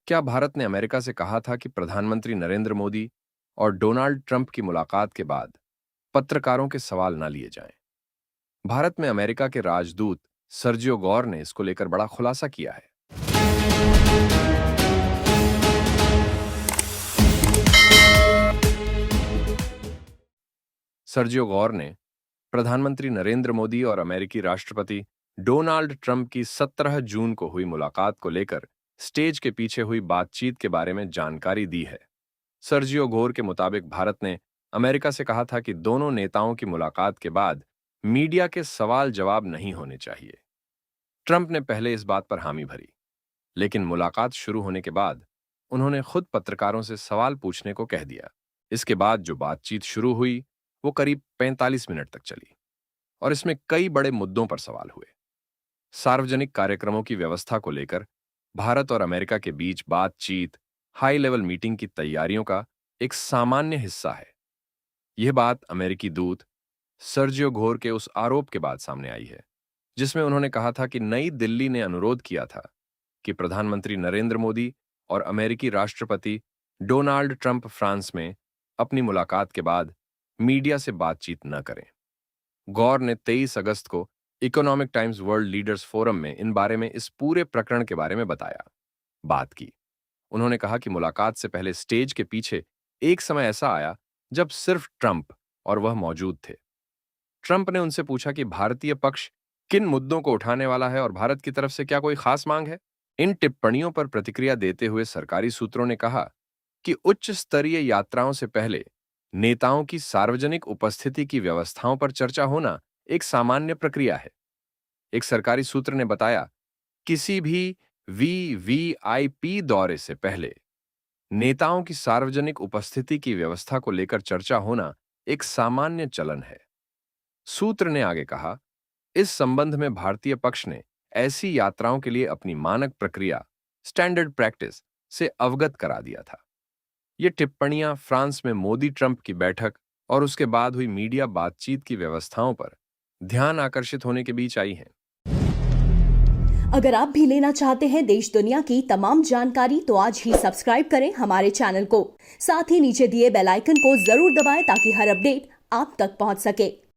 क्या भारत ने अमेरिका से कहा था कि प्रधानमंत्री नरेंद्र मोदी और डोनाल्ड ट्रंप की मुलाकात के बाद पत्रकारों के सवाल न लिए जाएं? भारत में अमेरिका के राजदूत सर्जियो गौर ने इसको लेकर बड़ा खुलासा किया है। सर्जियो गौर ने प्रधानमंत्री नरेंद्र मोदी और अमेरिकी राष्ट्रपति डोनाल्ड ट्रंप की 17 जून को हुई मुलाकात को लेकर स्टेज के पीछे हुई बातचीत के बारे में जानकारी दी है। सर्जियो गोर के मुताबिक भारत ने अमेरिका से कहा था कि दोनों नेताओं की मुलाकात के बाद मीडिया के सवाल जवाब नहीं होने चाहिए। ट्रंप ने पहले इस बात पर हामी भरी, लेकिन मुलाकात शुरू होने के बाद उन्होंने खुद पत्रकारों से सवाल पूछने को कह दिया। इसके बाद जो बातचीत शुरू हुई वो करीब 45 मिनट तक चली और इसमें कई बड़े मुद्दों पर सवाल हुए। सार्वजनिक कार्यक्रमों की व्यवस्था को लेकर भारत और अमेरिका के बीच बातचीत हाई लेवल मीटिंग की तैयारियों का एक सामान्य हिस्सा है। यह बात अमेरिकी दूत सर्जियो घोर के उस आरोप के बाद सामने आई है, जिसमें उन्होंने कहा था कि नई दिल्ली ने अनुरोध किया था कि प्रधानमंत्री नरेंद्र मोदी और अमेरिकी राष्ट्रपति डोनाल्ड ट्रंप फ्रांस में अपनी मुलाकात के बाद मीडिया से बातचीत न करें। गौर ने 23 अगस्त को economic times world leaders forum में इन बारे में इस पूरे प्रकरण के बारे में बात की। उन्होंने कहा कि मुलाकात से पहले स्टेज के पीछे एक समय ऐसा आया जब सिर्फ ट्रंप और वह मौजूद थे। ट्रंप ने उनसे पूछा कि भारतीय पक्ष किन मुद्दों को उठाने वाला है और भारत की तरफ से क्या कोई खास मांग है। इन टिप्पणियों पर प्रतिक्रिया देते हुए सरकारी सूत्रों ने कहा कि उच्च स्तरीय यात्राओं से पहले नेताओं की सार्वजनिक उपस्थिति की व्यवस्थाओं पर चर्चा होना एक सामान्य प्रक्रिया है। एक सरकारी सूत्र ने बताया, किसी भी वीवीआईपी दौरे से पहले नेताओं की सार्वजनिक उपस्थिति की व्यवस्था को लेकर चर्चा होना एक सामान्य चलन है। सूत्र ने आगे कहा, इस संबंध में भारतीय पक्ष ने ऐसी यात्राओं के लिए अपनी मानक प्रक्रिया स्टैंडर्ड प्रैक्टिस से अवगत करा दिया था। ये टिप्पणियां फ्रांस में मोदी ट्रंप की बैठक और उसके बाद हुई मीडिया बातचीत की व्यवस्थाओं पर ध्यान आकर्षित होने के बीच आई हैं। अगर आप भी लेना चाहते हैं देश दुनिया की तमाम जानकारी तो आज ही सब्सक्राइब करें हमारे चैनल को। साथ ही नीचे दिए बेल आइकन को जरूर दबाएं ताकि हर अपडेट आप तक पहुंच सके।